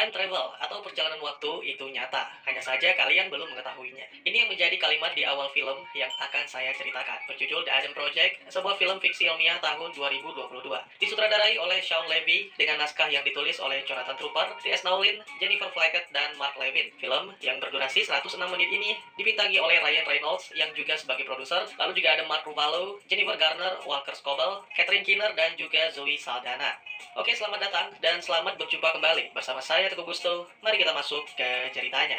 Time travel atau perjalanan waktu itu nyata, hanya saja kalian belum mengetahuinya. Ini yang menjadi kalimat di awal film yang akan saya ceritakan. Berjudul The Adam Project, sebuah film fiksi ilmiah tahun 2022. Disutradarai oleh Shawn Levy dengan naskah yang ditulis oleh Jonathan Trooper, T.S. Nowlin, Jennifer Flackett, dan Mark Levin. Film yang berdurasi 106 menit ini dibintangi oleh Ryan Reynolds yang juga sebagai produser, lalu juga ada Mark Ruffalo, Jennifer Garner, Walker Scobell, Catherine Keener, dan juga Zoe Saldana. Oke, selamat datang dan selamat berjumpa kembali bersama saya Teguh Gusto. Mari kita masuk ke ceritanya.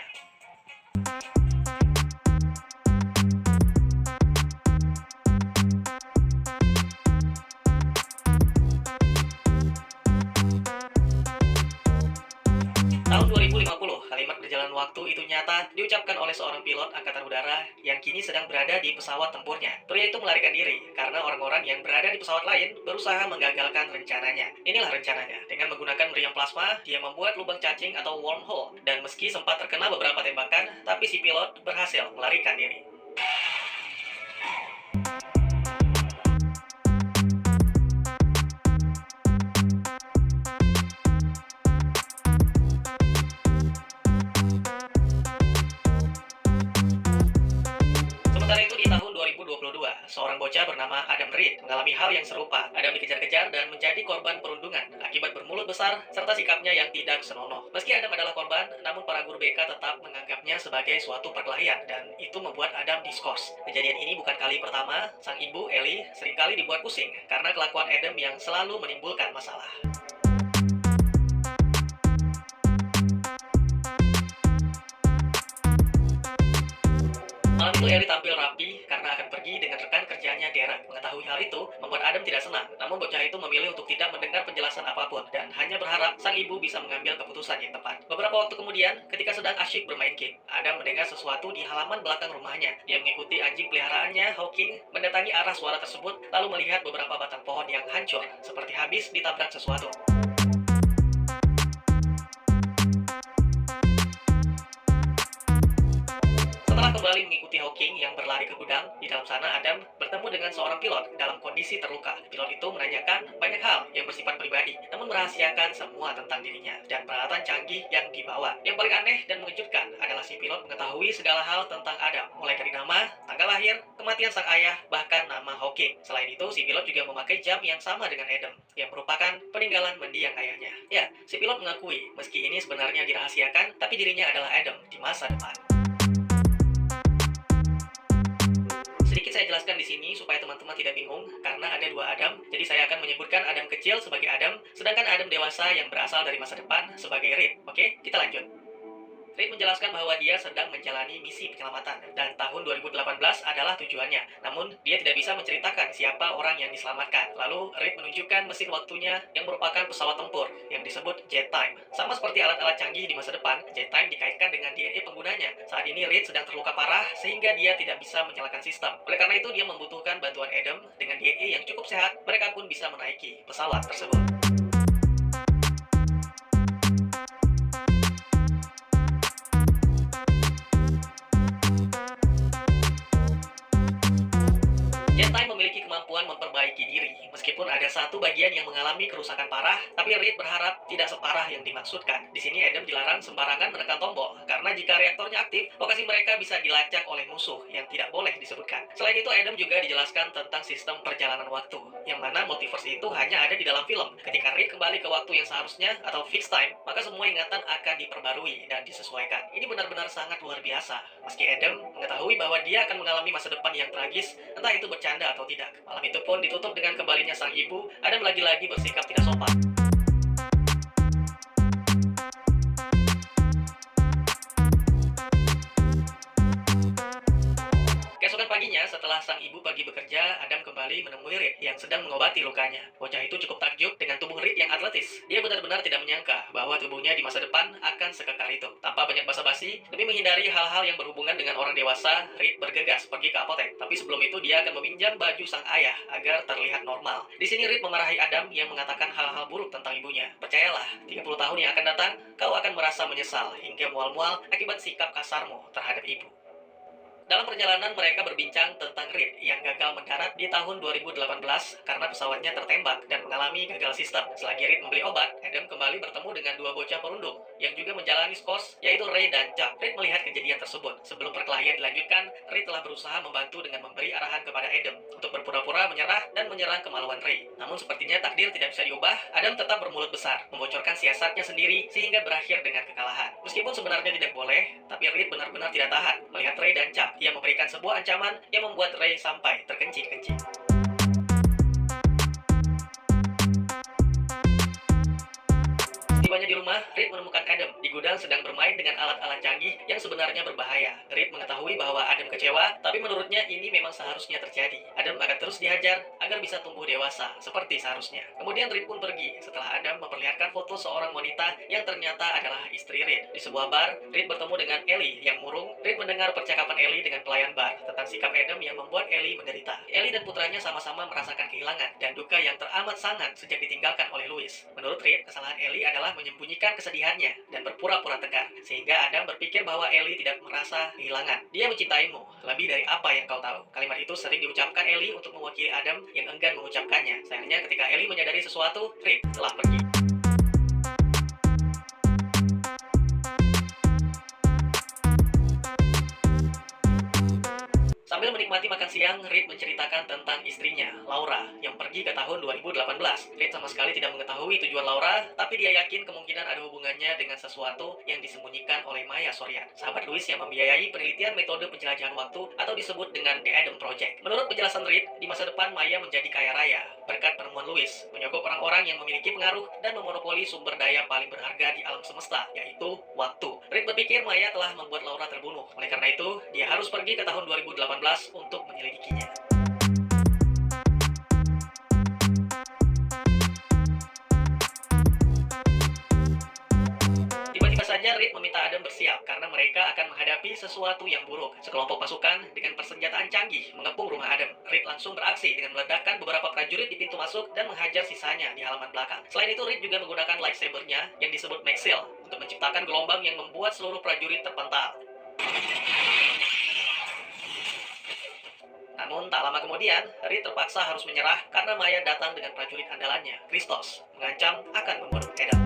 Tahun 2050, kalimat perjalanan waktu itu nyata diucapkan oleh seorang pilot angkatan udara yang kini sedang berada di pesawat tempurnya. Pria itu melarikan diri karena orang-orang yang berada di pesawat lain berusaha menggagalkan rencananya. Inilah rencananya. Dengan menggunakan meriam plasma, dia membuat lubang cacing atau wormhole. Dan meski sempat terkena beberapa tembakan, tapi si pilot berhasil melarikan diri. Sementara itu di tahun 2022, seorang bocah bernama Adam Reed mengalami hal yang serupa. Adam dikejar-kejar dan menjadi korban perundungan akibat bermulut besar serta sikapnya yang tidak senonoh. Meski Adam adalah korban, namun para guru BK tetap menganggapnya sebagai suatu perkelahian dan itu membuat Adam diskors. Kejadian ini bukan kali pertama, sang ibu Ellie seringkali dibuat pusing karena kelakuan Adam yang selalu menimbulkan masalah. Malam itu Ellie tampil rapi karena akan pergi dengan rekan kerjanya Derek. Mengetahui hal itu membuat Adam tidak senang, namun bocah itu memilih untuk tidak mendengar penjelasan apapun dan hanya berharap sang ibu bisa mengambil keputusan yang tepat. Beberapa waktu kemudian, ketika sedang asyik bermain game, Adam mendengar sesuatu di halaman belakang rumahnya. Dia mengikuti anjing peliharaannya, Hawking, mendatangi arah suara tersebut, lalu melihat beberapa batang pohon yang hancur, seperti habis ditabrak sesuatu. Setelah kembali mengikuti Hawking yang berlari ke gudang, di dalam sana Adam bertemu dengan seorang pilot dalam kondisi terluka. Pilot itu menanyakan banyak hal yang bersifat pribadi, namun merahasiakan semua tentang dirinya dan peralatan canggih yang dibawa. Yang paling aneh dan mengejutkan adalah si pilot mengetahui segala hal tentang Adam, mulai dari nama, tanggal lahir, kematian sang ayah, bahkan nama Hawking. Selain itu, si pilot juga memakai jam yang sama dengan Adam, yang merupakan peninggalan mendiang ayahnya. Ya, si pilot mengakui, meski ini sebenarnya dirahasiakan, tapi dirinya adalah Adam di masa depan. Sedikit saya jelaskan di sini supaya teman-teman tidak bingung, karena ada dua Adam. Jadi saya akan menyebutkan Adam kecil sebagai Adam, sedangkan Adam dewasa yang berasal dari masa depan sebagai Reed. Oke, kita lanjut. Reed menjelaskan bahwa dia sedang menjalani misi penyelamatan dan tahun 2018 adalah tujuannya. Namun, dia tidak bisa menceritakan siapa orang yang diselamatkan. Lalu, Reed menunjukkan mesin waktunya yang merupakan pesawat tempur yang disebut Jet Time. Sama seperti alat-alat canggih di masa depan, Jet Time dikaitkan dengan DNA penggunanya. Saat ini Reed sedang terluka parah sehingga dia tidak bisa menyalakan sistem. Oleh karena itu, dia membutuhkan bantuan Adam dengan DNA yang cukup sehat. Mereka pun bisa menaiki pesawat tersebut. Jet Time memiliki kemampuan memperbaiki diri, meskipun ada satu bagian yang mengalami kerusakan parah, tapi Reed berharap tidak separah yang dimaksudkan. Di sini Adam dilarang sembarangan menekan tombol, karena jika reaktornya aktif, lokasi mereka bisa dilacak oleh musuh yang tidak boleh disebutkan. Selain itu, Adam juga dijelaskan tentang sistem perjalanan waktu, yang mana multiverse itu hanya ada di dalam film. Ketika Reed kembali ke waktu yang seharusnya, atau fixed time, maka semua ingatan akan diperbarui dan disesuaikan. Ini benar-benar sangat luar biasa. Meski Adam mengetahui bahwa dia akan mengalami masa depan yang tragis, entah itu bercanda atau tidak. Malam itu pun ditutup dengan kembalinya sang ibu. Adam lagi-lagi bersikap tidak sopan. Keesokan paginya, setelah sang ibu pergi bekerja, Adam kembali menemui Reed yang sedang mengobati lukanya. Bocah itu cukup takjub dengan tubuh Reed yang atletis. Dia benar-benar tidak menyangka bahwa tubuhnya di masa depan akan sekekar itu. Tanpa banyak basa-basi, demi menghindari hal-hal yang berhubungan dengan orang dewasa, Reed bergegas pergi ke apotek. Tapi sebelum itu, dia akan meminjam baju sang ayah agar terlihat normal. Di sini Reed memarahi Adam yang mengatakan hal-hal buruk tentang ibunya. Percayalah, 30 tahun yang akan datang, kau akan merasa menyesal hingga mual-mual akibat sikap kasarmu terhadap ibu. Dalam perjalanan mereka berbincang tentang Reed yang gagal mendarat di tahun 2018 karena pesawatnya tertembak dan mengalami gagal sistem. Selagi Reed membeli obat, Adam kembali bertemu dengan dua bocah perundung yang juga menjalani skors, yaitu Ray dan Chuck. Reed melihat kejadian tersebut. Sebelum perkelahian dilanjutkan, Reed telah berusaha membantu dengan memberi arahan kepada Adam untuk berpura-pura menyerah dan menyerang kemaluan Ray. Namun sepertinya takdir tidak bisa diubah, Adam tetap bermulut besar, membocorkan siasatnya sendiri sehingga berakhir dengan kekalahan. Meskipun sebenarnya tidak boleh, tapi Reed benar-benar tidak tahan melihat Ray dan Chuck. Ia memberikan sebuah ancaman yang membuat Ray sampai terkencing-kencing. Tibanya di rumah, Reed menemukan Adam di gudang sedang bermain dengan alat-alat canggih yang sebenarnya berbahaya. Reed mengetahui bahwa Adam kecewa, tapi menurutnya ini memang seharusnya terjadi. Adam akan terus dihajar agar bisa tumbuh dewasa seperti seharusnya. Kemudian Reed pun pergi setelah Adam memperlihatkan foto seorang wanita yang ternyata adalah istri Reed. Di sebuah bar, Reed bertemu dengan Ellie yang murung. Reed mendengar percakapan Ellie dengan pelayan bar tentang sikap Adam yang membuat Ellie menderita. Ellie dan putranya sama-sama merasakan kehilangan dan duka yang teramat sangat sejak ditinggalkan oleh Louis. Menurut Reed, kesalahan Ellie adalah menyembunyikan kesedihannya dan berpura-pura tegar, sehingga Adam berpikir bahwa Ellie tidak merasa kehilangan. Dia mencintaimu lebih dari apa yang kau tahu. Kalimat itu sering diucapkan Ellie untuk mewakili Adam yang enggan mengucapkannya. Sayangnya ketika Ellie menyadari sesuatu, Reed telah pergi. Sambil menikmati makan siang, Reed menceritakan tentang istrinya, Laura, yang pergi ke tahun 2018. Reed sama sekali tidak mengetahui tujuan Laura, tapi dia yakin kemungkinan ada hubungannya dengan sesuatu yang disembunyikan oleh Maya Sorian, sahabat Louis yang membiayai penelitian metode penjelajahan waktu atau disebut dengan The Adam Project. Menurut penjelasan Reed, di masa depan Maya menjadi kaya raya berkat penemuan Louis, menyogok orang-orang yang memiliki pengaruh dan memonopoli sumber daya paling berharga di alam semesta, yaitu waktu. Reed berpikir Maya telah membuat Laura terbunuh. Oleh karena itu, dia harus pergi ke tahun 2018 untuk menyelidikinya. Tiba-tiba saja Reed meminta Adam bersiap karena mereka akan menghadapi sesuatu yang buruk. Sekelompok pasukan dengan persenjataan canggih mengepung rumah Adam. Reed langsung beraksi dengan meledakkan beberapa prajurit di pintu masuk dan menghajar sisanya di halaman belakang. Selain itu, Reed juga menggunakan lightsaber-nya yang disebut Maxil untuk menciptakan gelombang yang membuat seluruh prajurit terpental. Namun tak lama kemudian, Reed terpaksa harus menyerah karena Maya datang dengan prajurit andalannya, Christos, mengancam akan membunuh Adam.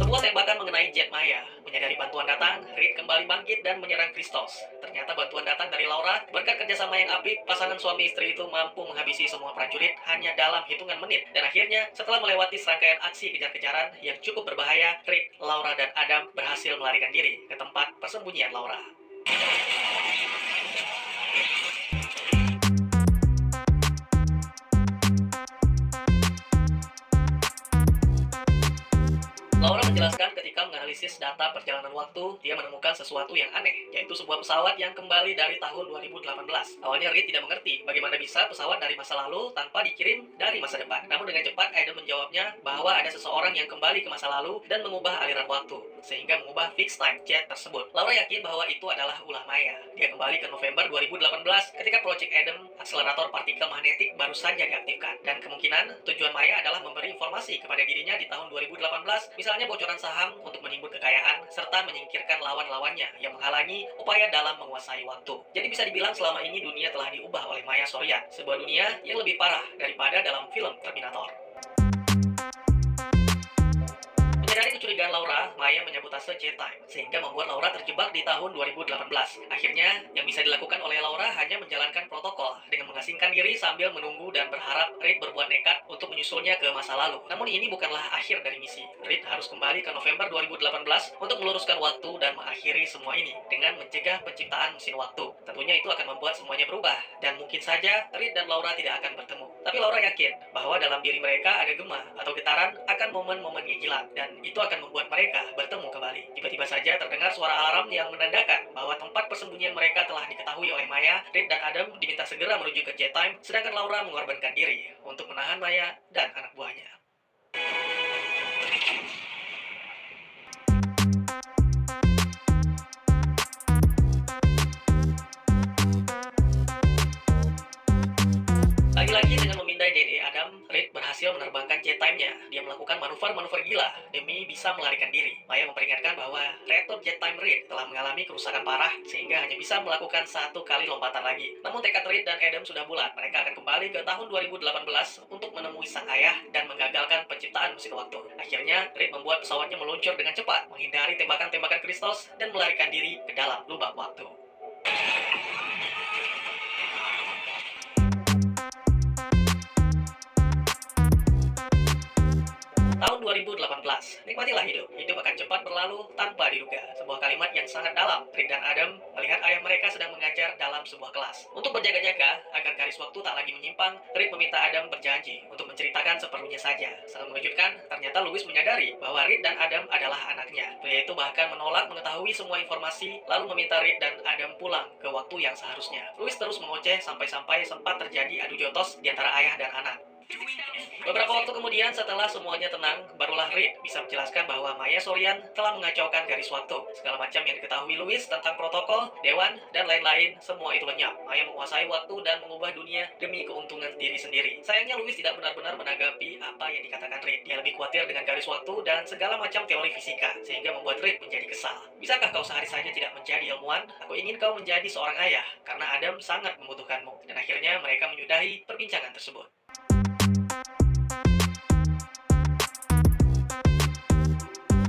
Sebuah tembakan mengenai jet Maya. Menyadari bantuan datang, Reed kembali bangkit dan menyerang Christos. Ternyata bantuan datang dari Laura. Berkat kerjasama yang apik, pasangan suami istri itu mampu menghabisi semua prajurit hanya dalam hitungan menit. Dan akhirnya, setelah melewati serangkaian aksi kejar-kejaran yang cukup berbahaya, Reed, Laura, dan Adam berhasil melarikan diri ke tempat persembunyian Laura. Laura menjelaskan ketika menganalisis data perjalanan waktu, dia menemukan sesuatu yang aneh, yaitu sebuah pesawat yang kembali dari tahun 2018. Awalnya Reed tidak mengerti bagaimana bisa pesawat dari masa lalu tanpa dikirim dari masa depan. Namun dengan cepat Adam menjawabnya bahwa ada seseorang yang kembali ke masa lalu dan mengubah aliran waktu, sehingga mengubah fixed time jet tersebut. Laura yakin bahwa itu adalah ulah Maya. Dia kembali ke November 2018 ketika Project Adam, akselerator partikel magnetik, baru saja diaktifkan. Dan kemungkinan tujuan Maya adalah memberi informasi kepada dirinya di tahun 2018, misalnya bocoran saham untuk menimbun kekayaan, serta menyingkirkan lawan-lawannya yang menghalangi upaya dalam menguasai waktu. Jadi bisa dibilang selama ini dunia telah diubah oleh Maya Sorian, sebuah dunia yang lebih parah daripada dalam film Terminator. Menyadari kecurigaan Laura, Maya menyabotase jet time, sehingga membuat Laura terjebak di tahun 2018. Akhirnya, yang bisa dilakukan oleh Laura hanya menjalankan protokol dengan mengasingkan diri sambil menunggu dan berharap Reed berbuat nekat untuk menyusulnya ke masa lalu. Namun ini bukanlah akhir dari misi. Reed harus kembali ke November 2018 untuk meluruskan waktu dan mengakhiri semua ini dengan mencegah penciptaan mesin waktu. Tentunya itu akan membuat semuanya berubah, dan mungkin saja Reed dan Laura tidak akan bertemu. Tapi Laura yakin bahwa dalam diri mereka ada gema atau getaran akan momen-momen gila, dan itu akan membuat mereka bertemu kembali. Tiba-tiba saja terdengar suara alarm yang menandakan bahwa tempat persembunyian mereka telah diketahui oleh Maya. Reed dan Adam diminta segera menuju ke jet time, sedangkan Laura mengorbankan diri untuk menahan Maya dan anak buahnya. Lagi-lagi dengan memindai DNA Adam, Reed berhasil berhasil menerbangkan jet time-nya. Dia melakukan manuver-manuver gila demi bisa melarikan diri. Maya memperingatkan bahwa reaktor jet time Reed telah mengalami kerusakan parah sehingga hanya bisa melakukan satu kali lompatan lagi. Namun tekad Reed dan Adam sudah bulat. Mereka akan kembali ke tahun 2018 untuk menemui sang ayah dan menggagalkan penciptaan mesin waktu. Akhirnya, Reed membuat pesawatnya meluncur dengan cepat, menghindari tembakan-tembakan Kristos dan melarikan diri ke dalam lubang waktu. Tahun 2018, nikmatilah hidup. Hidup akan cepat berlalu tanpa diduga. Sebuah kalimat yang sangat dalam. Reed dan Adam melihat ayah mereka sedang mengajar dalam sebuah kelas. Untuk berjaga-jaga, agar garis waktu tak lagi menyimpang, Reed meminta Adam berjanji untuk menceritakan seperlunya saja. Sangat mengejutkan, ternyata Louis menyadari bahwa Reed dan Adam adalah anaknya. Pria itu bahkan menolak mengetahui semua informasi, lalu meminta Reed dan Adam pulang ke waktu yang seharusnya. Louis terus mengoceh sampai-sampai sempat terjadi adu jotos di antara ayah dan anak. Beberapa waktu kemudian setelah semuanya tenang, barulah Reed bisa menjelaskan bahwa Maya Sorian telah mengacaukan garis waktu. Segala macam yang diketahui Louis tentang protokol, dewan, dan lain-lain, semua itu lenyap. Maya menguasai waktu dan mengubah dunia demi keuntungan diri sendiri. Sayangnya Louis tidak benar-benar menanggapi apa yang dikatakan Reed. Dia lebih khawatir dengan garis waktu dan segala macam teori fisika, sehingga membuat Reed menjadi kesal. Bisakah kau sehari saja tidak menjadi ilmuwan? Aku ingin kau menjadi seorang ayah, karena Adam sangat membutuhkanmu. Dan akhirnya mereka menyudahi perbincangan tersebut.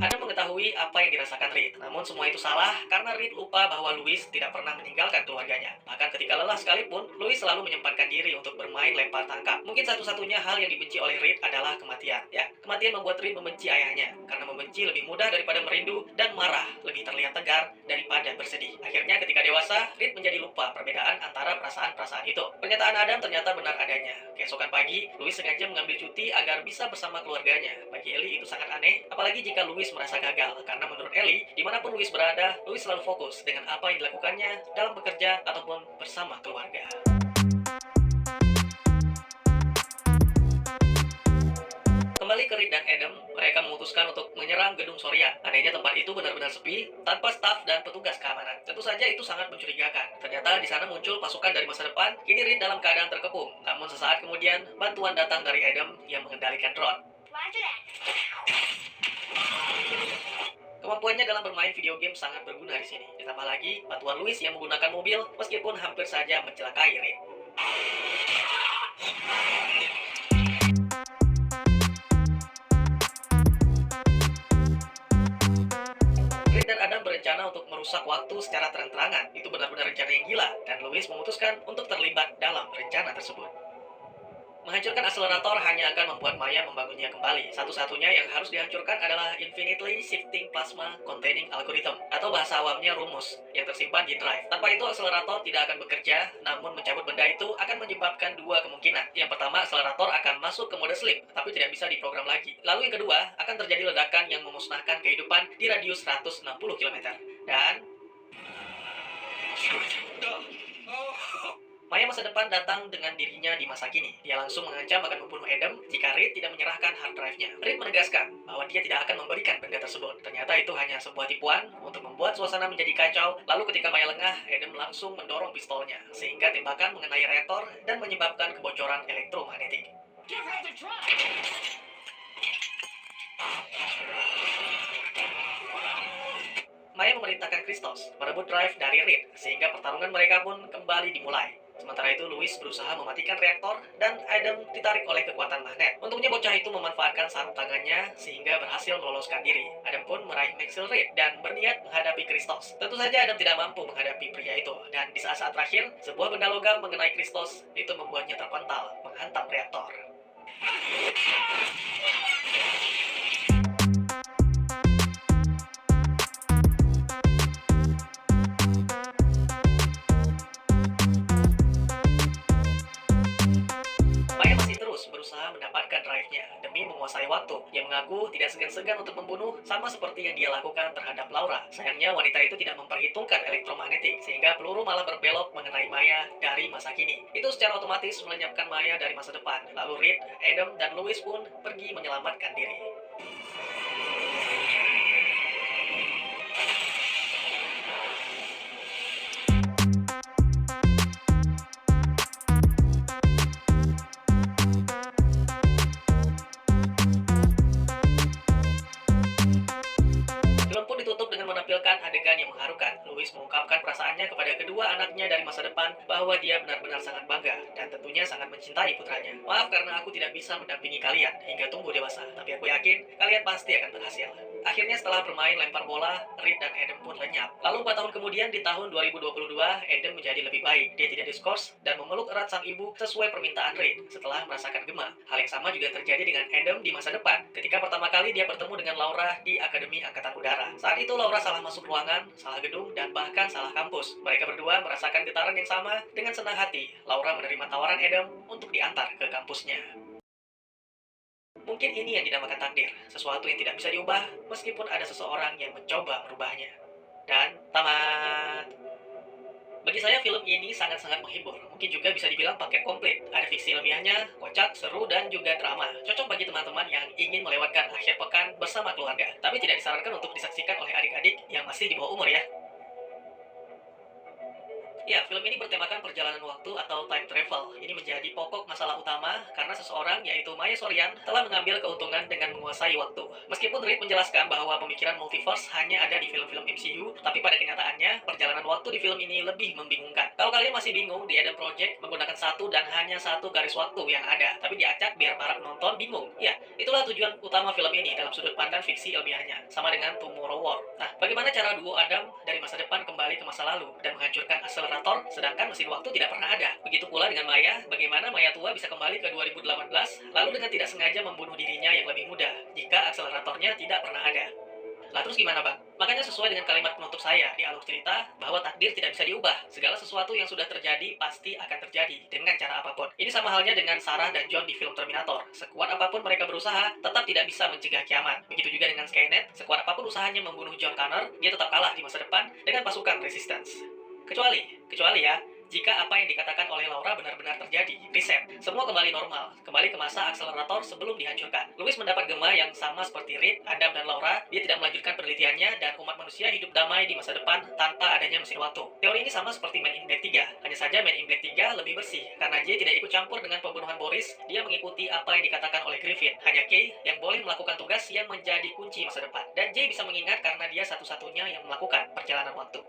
Adam mengetahui apa yang dirasakan Reed, namun semua itu salah karena Reed lupa bahwa Louis tidak pernah meninggalkan keluarganya. Bahkan ketika lelah sekalipun, Louis selalu menyempatkan diri untuk bermain lempar tangkap. Mungkin satu-satunya hal yang dibenci oleh Reed adalah kematian. Ya, kematian membuat Reed membenci ayahnya, karena membenci lebih mudah daripada merindu, dan marah lebih terlihat tegar daripada bersedih. Akhirnya ketika dewasa, Reed menjadi lupa perbedaan antara perasaan-perasaan itu. Pernyataan Adam ternyata benar adanya. Keesokan pagi, Louis sengaja mengambil cuti agar bisa bersama keluarganya. Bagi Ellie itu sangat aneh, apalagi jika Louis merasa gagal, karena menurut Ellie, dimanapun Louis berada, Louis selalu fokus dengan apa yang dilakukannya dalam bekerja ataupun bersama keluarga. Kembali ke Reed dan Adam, mereka memutuskan untuk menyerang gedung Sorian. Anehnya tempat itu benar-benar sepi, tanpa staf dan petugas keamanan. Tentu saja itu sangat mencurigakan. Ternyata di sana muncul pasukan dari masa depan, kini Reed dalam keadaan terkepung. Namun sesaat kemudian, bantuan datang dari Adam yang mengendalikan drone. Kemampuannya dalam bermain video game sangat berguna di sini. Ditambah lagi, bantuan Louis yang menggunakan mobil meskipun hampir saja mencelakai Reed. Reed dan Adam berencana untuk merusak waktu secara terang-terangan. Itu benar-benar rencana yang gila, dan Louis memutuskan untuk terlibat dalam rencana tersebut. Menghancurkan akselerator hanya akan membuat Maya membangunnya kembali. Satu-satunya yang harus dihancurkan adalah Infinitely Shifting Plasma Containing Algorithm, atau bahasa awamnya rumus, yang tersimpan di drive. Tanpa itu akselerator tidak akan bekerja, namun mencabut benda itu akan menyebabkan dua kemungkinan. Yang pertama, akselerator akan masuk ke mode sleep, tapi tidak bisa diprogram lagi. Lalu yang kedua, akan terjadi ledakan yang memusnahkan kehidupan di radius 160 km. Dan Maya masa depan datang dengan dirinya di masa kini. Dia langsung mengancam akan membunuh Adam jika Reed tidak menyerahkan hard drive-nya. Reed menegaskan bahwa dia tidak akan memberikan benda tersebut. Ternyata itu hanya sebuah tipuan untuk membuat suasana menjadi kacau. Lalu ketika Maya lengah, Adam langsung mendorong pistolnya, sehingga tembakan mengenai reaktor dan menyebabkan kebocoran elektromagnetik. Maya memerintahkan Kristos merebut drive dari Reed, sehingga pertarungan mereka pun kembali dimulai. Sementara itu, Louis berusaha mematikan reaktor dan Adam ditarik oleh kekuatan magnet. Untungnya bocah itu memanfaatkan sarung tangannya sehingga berhasil meloloskan diri. Adam pun meraih Maxwell Reed dan berniat menghadapi Kristos. Tentu saja Adam tidak mampu menghadapi pria itu, dan di saat-saat terakhir, sebuah benda logam mengenai Kristos itu membuatnya terpental, menghantam reaktor. Berusaha mendapatkan drive-nya demi menguasai waktu. Dia mengaku tidak segan-segan untuk membunuh, sama seperti yang dia lakukan terhadap Laura. Sayangnya wanita itu tidak memperhitungkan elektromagnetik, sehingga peluru malah berbelok mengenai Maya dari masa kini. Itu secara otomatis melenyapkan Maya dari masa depan. Lalu Reed, Adam, dan Louis pun pergi menyelamatkan diri. bahwa dia benar-benar sangat bangga dan tentunya sangat mencintai putranya. Maaf karena aku tidak bisa mendampingi kalian hingga tumbuh dewasa, tapi aku yakin kalian pasti akan berhasil. Akhirnya setelah bermain lempar bola, Reed dan Adam pun lenyap. Lalu 4 tahun kemudian di tahun 2022, Adam menjadi lebih baik. Dia tidak diskors dan memeluk erat sang ibu sesuai permintaan Reed setelah merasakan gema. Hal yang sama juga terjadi dengan Adam di masa depan, ketika pertama kali dia bertemu dengan Laura di Akademi Angkatan Udara. Saat itu Laura salah masuk ruangan, salah gedung, dan bahkan salah kampus. Mereka berdua merasakan getaran yang sama. Dengan senang hati, Laura menerima tawaran Adam untuk diantar ke kampusnya. Mungkin ini yang dinamakan takdir, sesuatu yang tidak bisa diubah meskipun ada seseorang yang mencoba merubahnya. Dan tamat. Bagi saya film ini sangat-sangat menghibur. Mungkin juga bisa dibilang paket komplit. Ada fiksi ilmiahnya, kocak, seru, dan juga drama. Cocok bagi teman-teman yang ingin melewatkan akhir pekan bersama keluarga. Tapi tidak disarankan untuk disaksikan oleh adik-adik yang masih di bawah umur ya. Ya, film ini bertemakan perjalanan waktu atau time travel. Ini menjadi pokok masalah utama karena seseorang, yaitu Maya Sorian, telah mengambil keuntungan dengan menguasai waktu. Meskipun Reed menjelaskan bahwa pemikiran multiverse hanya ada di film-film MCU, tapi pada kenyataannya, perjalanan waktu di film ini lebih membingungkan. Kalau kalian masih bingung, di Adam Project menggunakan satu dan hanya satu garis waktu yang ada, tapi diacak biar para penonton bingung. Ya, itulah tujuan utama film ini dalam sudut pandang fiksi ilmiahnya, sama dengan Tomorrow War. Nah, bagaimana cara duo Adam dari masa depan kembali ke masa lalu dan menghancurkan akselerator, sedangkan mesin waktu tidak pernah ada. Begitu pula dengan Maya, bagaimana Maya tua bisa kembali ke 2018, lalu dengan tidak sengaja membunuh dirinya yang lebih muda, jika akseleratornya tidak pernah ada. Lah terus gimana bang? Makanya sesuai dengan kalimat penutup saya di alur cerita, bahwa takdir tidak bisa diubah. Segala sesuatu yang sudah terjadi pasti akan terjadi dengan cara apapun. Ini sama halnya dengan Sarah dan John di film Terminator. Sekuat apapun mereka berusaha, tetap tidak bisa mencegah kiamat. Begitu juga dengan Skynet, sekuat apapun usahanya membunuh John Connor, dia tetap kalah di masa depan dengan pasukan Resistance. Kecuali ya, jika apa yang dikatakan oleh Laura benar-benar terjadi, reset, semua kembali normal, kembali ke masa akselerator sebelum dihancurkan. Louis mendapat gema yang sama seperti Reed, Adam, dan Laura. Dia tidak melanjutkan penelitiannya dan umat manusia hidup damai di masa depan tanpa adanya mesin waktu. Teori ini sama seperti Man in Black 3, hanya saja Man in Black 3 lebih bersih, karena J tidak ikut campur dengan pembunuhan Boris. Dia mengikuti apa yang dikatakan oleh Griffin. Hanya Kay yang boleh melakukan tugas yang menjadi kunci masa depan, dan J bisa mengingat karena dia satu-satunya yang melakukan perjalanan waktu.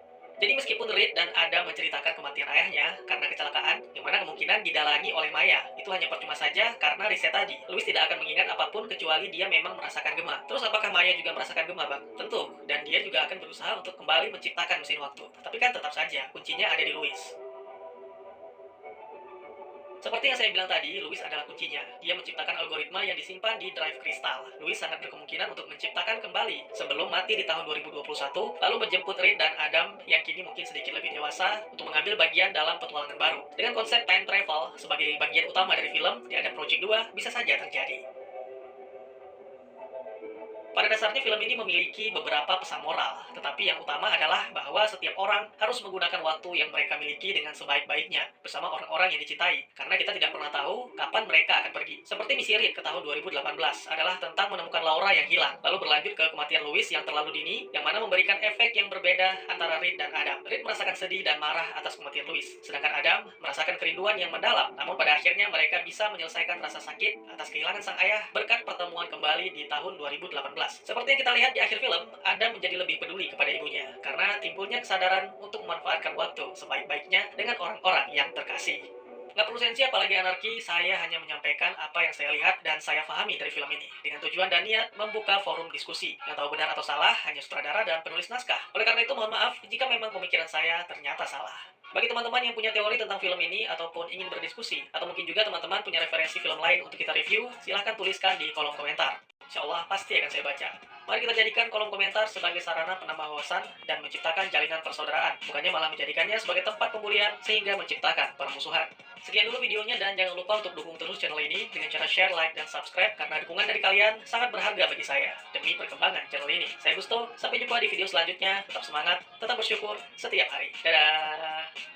Jadi meskipun Reed dan Adam menceritakan kematian ayahnya karena kecelakaan, yang mana kemungkinan didalangi oleh Maya, itu hanya percuma saja karena riset tadi. Louis tidak akan mengingat apapun kecuali dia memang merasakan gema. Terus apakah Maya juga merasakan gema, Bang? Tentu, dan dia juga akan berusaha untuk kembali menciptakan mesin waktu. Tapi kan tetap saja, kuncinya ada di Louis. Seperti yang saya bilang tadi, Louis adalah kuncinya. Dia menciptakan algoritma yang disimpan di drive kristal. Louis sangat berkemungkinan untuk menciptakan kembali sebelum mati di tahun 2021, lalu menjemput Reed dan Adam yang kini mungkin sedikit lebih dewasa untuk mengambil bagian dalam petualangan baru. Dengan konsep time travel sebagai bagian utama dari film, di Adam Project 2 bisa saja terjadi. Pada dasarnya film ini memiliki beberapa pesan moral, tetapi yang utama adalah bahwa setiap orang harus menggunakan waktu yang mereka miliki dengan sebaik-baiknya bersama orang-orang yang dicintai, karena kita tidak pernah tahu kapan mereka akan pergi. Seperti misi Reed ke tahun 2018 adalah tentang menemukan Laura yang hilang, lalu berlanjut ke kematian Louis yang terlalu dini, yang mana memberikan efek yang berbeda antara Reed dan Adam. Reed merasakan sedih dan marah atas kematian Louis, sedangkan Adam merasakan kerinduan yang mendalam, namun pada akhirnya mereka bisa menyelesaikan rasa sakit atas kehilangan sang ayah berkat pertemuan kembali di tahun 2018. Seperti yang kita lihat di akhir film, Adam menjadi lebih peduli kepada ibunya karena timbulnya kesadaran untuk memanfaatkan waktu sebaik-baiknya dengan orang-orang yang terkasih. Nggak perlu sensi apalagi anarki, saya hanya menyampaikan apa yang saya lihat dan saya pahami dari film ini dengan tujuan dan niat membuka forum diskusi. Yang tahu benar atau salah hanya sutradara dan penulis naskah. Oleh karena itu mohon maaf jika memang pemikiran saya ternyata salah. Bagi teman-teman yang punya teori tentang film ini ataupun ingin berdiskusi, atau mungkin juga teman-teman punya referensi film lain untuk kita review, silahkan tuliskan di kolom komentar. Insya Allah pasti akan saya baca. Mari kita jadikan kolom komentar sebagai sarana penambah wawasan dan menciptakan jalinan persaudaraan, bukannya malah menjadikannya sebagai tempat pembulian sehingga menciptakan permusuhan. Sekian dulu videonya dan jangan lupa untuk dukung terus channel ini dengan cara share, like, dan subscribe karena dukungan dari kalian sangat berharga bagi saya demi perkembangan channel ini. Saya Gusto, sampai jumpa di video selanjutnya. Tetap semangat, tetap bersyukur setiap hari. Dadah!